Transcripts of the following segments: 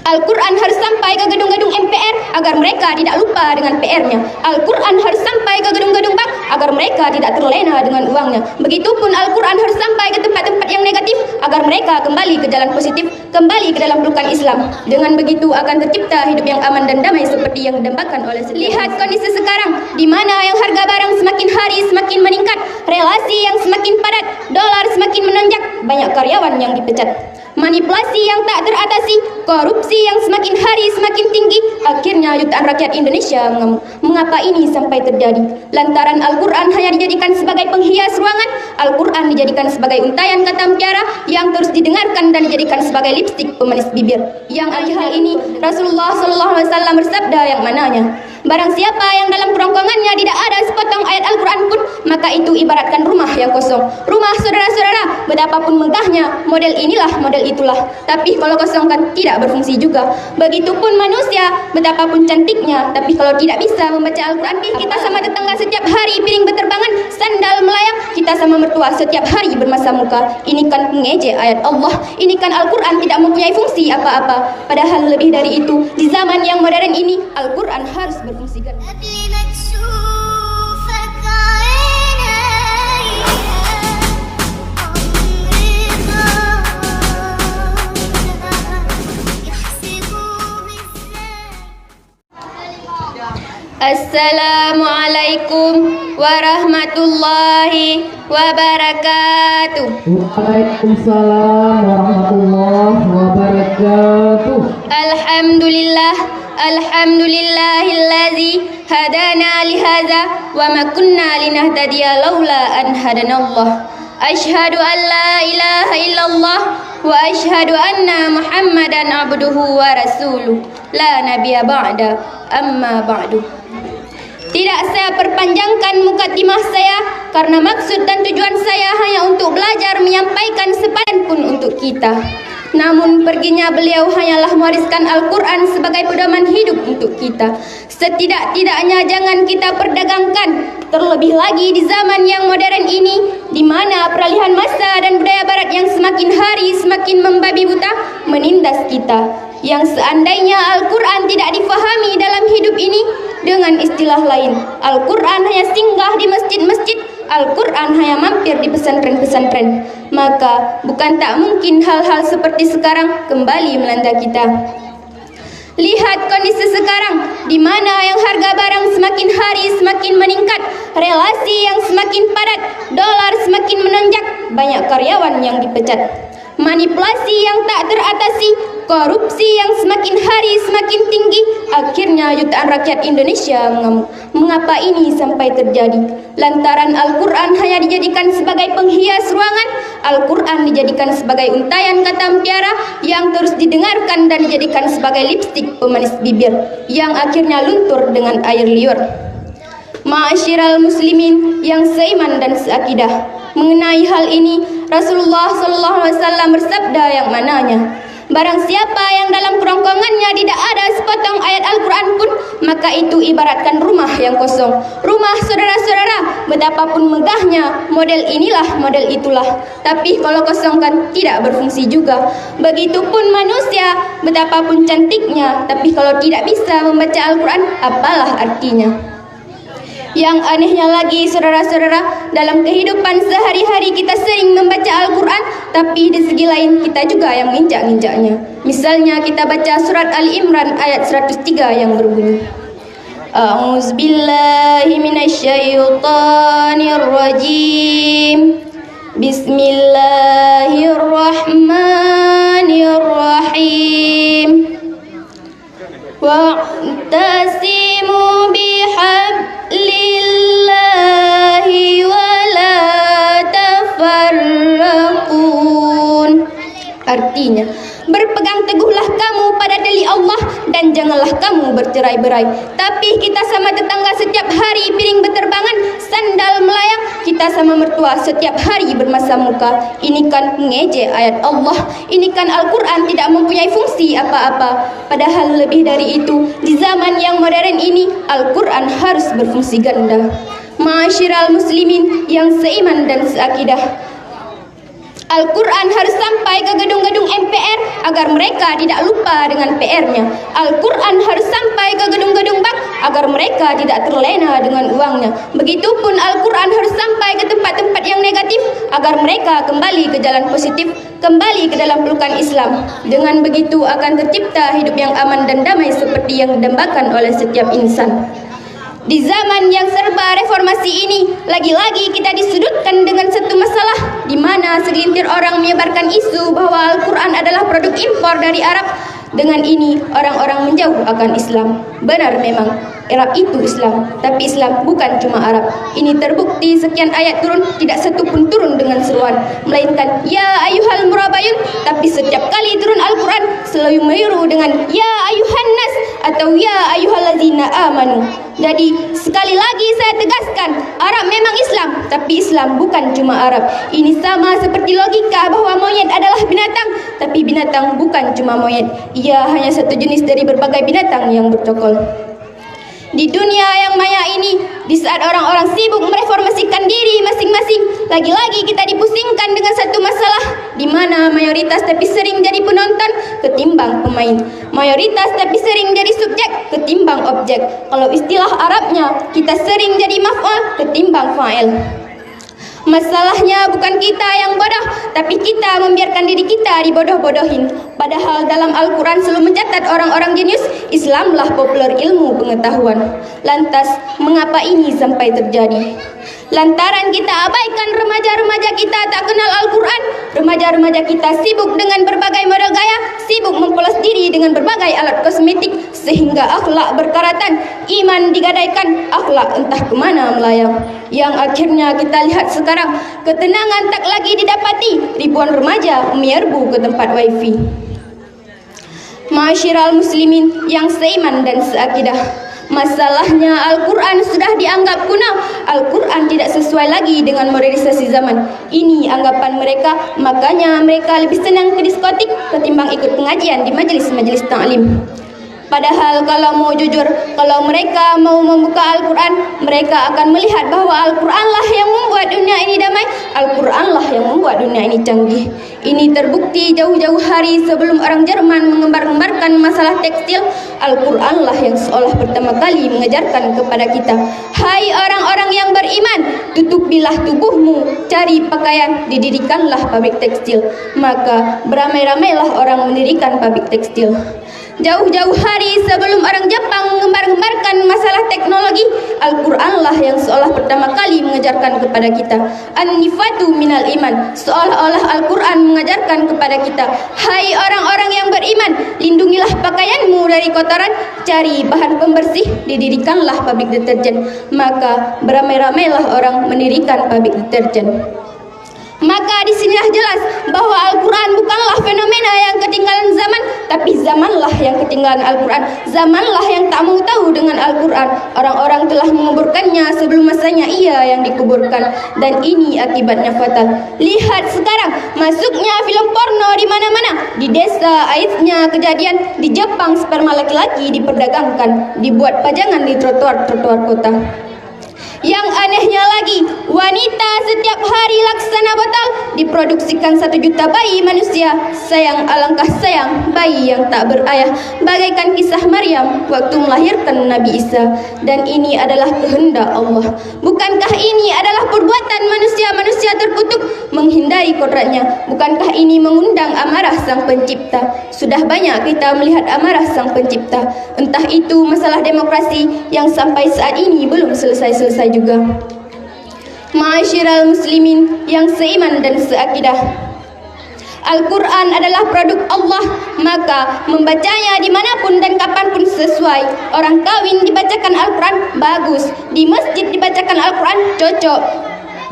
Al-Quran harus sampai ke gedung-gedung MPR agar mereka tidak lupa dengan PR-nya. Al-Quran harus sampai ke gedung-gedung bank agar mereka tidak terlena dengan uangnya. Begitupun Al-Quran harus sampai ke tempat-tempat yang negatif agar mereka kembali ke jalan positif, kembali ke dalam pelukan Islam. Dengan begitu akan tercipta hidup yang aman dan damai seperti yang didambakan oleh lihat kondisi sekarang di mana yang harga barang semakin hari semakin meningkat, relasi yang semakin padat, dolar semakin menonjak, banyak karyawan yang dipecat. Manipulasi yang tak teratasi, korupsi yang semakin hari semakin tinggi, akhirnya jutaan rakyat Indonesia mengamuk. Mengapa ini sampai terjadi? Lantaran Al-Quran hanya dijadikan sebagai penghias ruangan, Al-Quran dijadikan sebagai untayan kata mutiara yang terus didengarkan dan dijadikan sebagai lipstik pemanis bibir. Yang hal ini Rasulullah SAW bersabda yang mananya, barang siapa yang dalam kerongkongannya tidak ada sepotong ayat Al-Quran pun, maka itu ibaratkan rumah yang kosong. Rumah saudara-saudara, betapapun megahnya, model inilah, model itulah. Tapi kalau kosong kan tidak berfungsi juga. Begitupun manusia, betapapun cantiknya, tapi kalau tidak bisa membaca Al-Quran, kita sama tetangga setiap hari piring berterbangan, sandal melayang, kita sama mertua setiap hari bermasa muka. Ini kan mengejek ayat Allah, ini kan Al-Quran tidak mempunyai fungsi apa-apa. Padahal lebih dari itu, di zaman yang modern ini, Al-Quran harus berfungsi ganda. Assalamualaikum warahmatullahi wabarakatuh. Waalaikumsalam warahmatullahi wabarakatuh. Alhamdulillahillazi hadana lihadza wa ma kunna linahtadiya laula an hadanallah. Asyhadu an la ilaha illallah wa asyhadu anna Muhammadan abduhu wa rasuluh. La nabiyya ba'da, amma ba'du. Tidak saya perpanjangkan mukadimah saya karena maksud dan tujuan saya hanya untuk belajar menyampaikan sepadan pun untuk kita. Namun perginya beliau hanyalah mewariskan Al-Quran sebagai pedoman hidup untuk kita. Setidak-tidaknya jangan kita perdagangkan, terlebih lagi di zaman yang modern ini, di mana peralihan masa dan budaya barat yang semakin hari semakin membabi buta menindas kita. Yang seandainya Al-Quran tidak difahami dalam hidup ini, dengan istilah lain, Al-Quran hanya singgah di masjid-masjid, Al-Quran hanya mampir di pesantren-pesantren, maka bukan tak mungkin hal-hal seperti sekarang kembali melanda kita. Lihat kondisi sekarang, di mana yang harga barang semakin hari semakin meningkat, relasi yang semakin padat, dolar semakin menonjak, banyak karyawan yang dipecat. Manipulasi yang tak teratasi, korupsi yang semakin hari semakin tinggi, akhirnya jutaan rakyat Indonesia mengamuk. Mengapa ini sampai terjadi? Lantaran Al-Quran hanya dijadikan sebagai penghias ruangan, Al-Quran dijadikan sebagai untayan kata mutiara yang terus didengarkan dan dijadikan sebagai lipstik pemanis bibir yang akhirnya luntur dengan air liur. Ma'asyiral muslimin yang seiman dan seakidah, mengenai hal ini Rasulullah SAW bersabda yang mananya, barang siapa yang dalam kerongkongannya tidak ada sepotong ayat Al-Quran pun, maka itu ibaratkan rumah yang kosong. Rumah saudara-saudara, betapapun megahnya, model inilah, model itulah. Tapi kalau kosong kan tidak berfungsi juga. Begitupun manusia, betapapun cantiknya, tapi kalau tidak bisa membaca Al-Quran, apalah artinya? Yang anehnya lagi saudara-saudara, dalam kehidupan sehari-hari kita sering membaca Al-Quran, tapi di segi lain kita juga yang menginjak-injaknya. Misalnya kita baca surat Ali Imran ayat 103 yang berbunyi, A'udzubillahi minasyaitonirrajim, Bismillahirrahmanirrahim, wa'tasimu bihablillahi wa la tafarraqun. Artinya, berpegang teguhlah kamu pada tali Allah dan janganlah kamu bercerai-berai. Tapi kita sama tetangga setiap hari piring berterbangan, sandal melayang, kita sama mertua setiap hari bermasa muka. Ini kan mengejek ayat Allah, ini kan Al-Quran tidak mempunyai fungsi apa-apa. Padahal lebih dari itu, di zaman yang modern ini, Al-Quran harus berfungsi ganda. Ma'asyiral muslimin yang seiman dan seakidah, Al-Quran harus sampai ke gedung-gedung MPR agar mereka tidak lupa dengan PR-nya. Al-Quran harus sampai ke gedung-gedung bank agar mereka tidak terlena dengan uangnya. Begitupun Al-Quran harus sampai ke tempat-tempat yang negatif agar mereka kembali ke jalan positif, kembali ke dalam pelukan Islam. Dengan begitu akan tercipta hidup yang aman dan damai seperti yang didambakan oleh setiap insan. Di zaman yang serba reformasi ini, lagi-lagi kita disudutkan dengan satu masalah di mana segelintir orang menyebarkan isu bahwa Al-Quran adalah produk impor dari Arab. Dengan ini, orang-orang menjauh akan Islam. Benar memang, Arab itu Islam, tapi Islam bukan cuma Arab. Ini terbukti sekian ayat turun, tidak satu pun turun dengan seruan, melainkan Ya Ayyuhal Murabayun. Tapi setiap kali turun Al-Quran, selalu menyeru dengan Ya Ayyuhan Nas atau Ya Ayyuhallazina Amanu. Jadi sekali lagi saya tegaskan, Arab memang Islam, tapi Islam bukan cuma Arab. Ini sama seperti logika bahwa monyet adalah binatang, tapi binatang bukan cuma monyet. Ia hanya satu jenis dari berbagai binatang yang bercokol. Di dunia yang maya ini, di saat orang-orang sibuk mereformasikan diri masing-masing, lagi-lagi kita dipusingkan dengan satu masalah di mana mayoritas tapi sering jadi penonton ketimbang pemain, mayoritas tapi sering jadi subjek ketimbang objek. Kalau istilah Arabnya, kita sering jadi maf'ul ketimbang fa'il. Masalahnya bukan kita yang bodoh, tapi kita membiarkan diri kita dibodoh-bodohin. Padahal dalam Al-Quran selalu mencatat orang-orang jenius. Islamlah populer ilmu pengetahuan. Lantas, mengapa ini sampai terjadi? Lantaran kita abaikan remaja-remaja kita tak kenal Al-Quran. Remaja-remaja kita sibuk dengan berbagai model gaya, sibuk mempolos diri dengan berbagai alat kosmetik, sehingga akhlak berkaratan, iman digadaikan, akhlak entah kemana melayang. Yang akhirnya kita lihat sekarang, ketenangan tak lagi didapati, ribuan remaja menyerbu ke tempat wifi. Ma'asyiral muslimin yang seiman dan seakidah, masalahnya Al-Quran sudah dianggap kuno. Al-Quran tidak sesuai lagi dengan modernisasi zaman. Ini anggapan mereka, makanya mereka lebih senang ke diskotik ketimbang ikut pengajian di majelis-majelis ta'lim. Padahal kalau mau jujur, kalau mereka mau membuka Al-Quran, mereka akan melihat bahwa Al-Quranlah yang membuat dunia ini damai, Al-Quranlah yang membuat dunia ini canggih. Ini terbukti jauh-jauh hari sebelum orang Jerman mengembar-gembarkan masalah tekstil, Al-Quranlah yang seolah pertama kali mengajarkan kepada kita, hai orang-orang yang beriman, tutupilah tubuhmu, cari pakaian, didirikanlah pabrik tekstil. Maka beramai-ramailah orang mendirikan pabrik tekstil. Jauh-jauh hari sebelum orang Jepang mengembar-gembarkan masalah teknologi, Al-Quranlah yang seolah pertama kali mengajarkan kepada kita, An-nifatu minal iman. Seolah-olah Al-Quran mengajarkan kepada kita, hai orang-orang yang beriman, lindungilah pakaianmu dari kotoran, cari bahan pembersih, didirikanlah pabrik deterjen. Maka beramai-ramailah orang mendirikan pabrik deterjen. Maka disinilah jelas bahwa Al-Quran bukanlah fenomena yang ketinggalan zaman, tapi zamanlah yang ketinggalan Al-Quran. Zamanlah yang tak mau tahu dengan Al-Quran. Orang-orang telah menguburkannya sebelum masanya ia yang dikuburkan. Dan ini akibatnya fatal. Lihat sekarang, masuknya film porno di mana-mana. Di desa aibnya kejadian, di Jepang sperma laki-laki diperdagangkan, dibuat pajangan di trotoar-trotoar kota. Yang anehnya lagi, wanita setiap hari laksana batal diproduksikan 1 juta bayi manusia. Sayang, alangkah sayang bayi yang tak berayah, bagaikan kisah Maryam waktu melahirkan Nabi Isa. Dan ini adalah kehendak Allah. Bukankah ini adalah perbuatan manusia-manusia terkutuk menghindari kodratnya? Bukankah ini mengundang amarah Sang Pencipta? Sudah banyak kita melihat amarah Sang Pencipta. Entah itu masalah demokrasi yang sampai saat ini belum selesai-selesai juga. Ma'asyiral muslimin yang seiman dan seakidah, Al-Quran adalah produk Allah, maka membacanya dimanapun dan kapanpun sesuai. Orang kawin dibacakan Al-Quran, bagus. Di masjid dibacakan Al-Quran, cocok.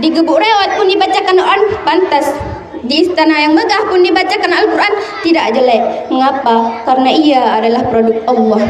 Di gebuk rewat pun dibacakan Al-Quran, pantas. Di istana yang megah pun dibacakan Al-Quran, tidak jelek. Mengapa? Karena ia adalah produk Allah.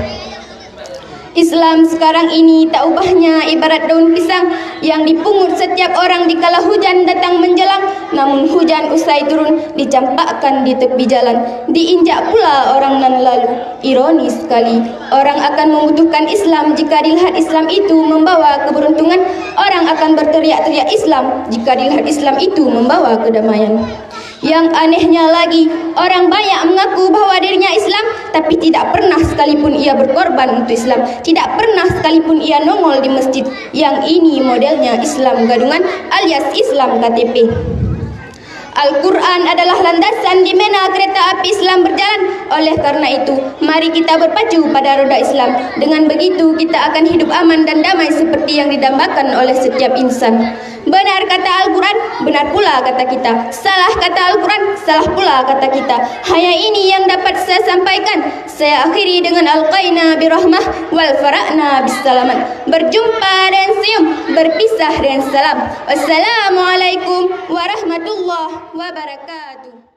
Islam sekarang ini tak ubahnya ibarat daun pisang yang dipungut setiap orang dikala hujan datang menjelang, namun hujan usai turun dicampakkan di tepi jalan, diinjak pula orang nan lalu. Ironis sekali, orang akan membutuhkan Islam jika dilihat Islam itu membawa keberuntungan, orang akan berteriak-teriak Islam jika dilihat Islam itu membawa kedamaian. Yang anehnya lagi, orang banyak mengaku bahwa dirinya Islam, tapi tidak pernah sekalipun ia berkorban untuk Islam. Tidak pernah sekalipun ia nongol di masjid. Yang ini modelnya Islam gadungan alias Islam KTP. Al-Quran adalah landasan di mana kereta api Islam berjalan. Oleh karena itu, mari kita berpacu pada roda Islam. Dengan begitu, kita akan hidup aman dan damai seperti yang didambakan oleh setiap insan. Benar kata Al-Quran, benar pula kata kita. Salah kata Al-Quran, salah pula kata kita. Hanya ini yang dapat saya sampaikan. Saya akhiri dengan Alqaina birahmah wal fara'na bisalaman. Berjumpa dan senyum, berpisah dan salam. Wassalamualaikum warahmatullahi wabarakatuh.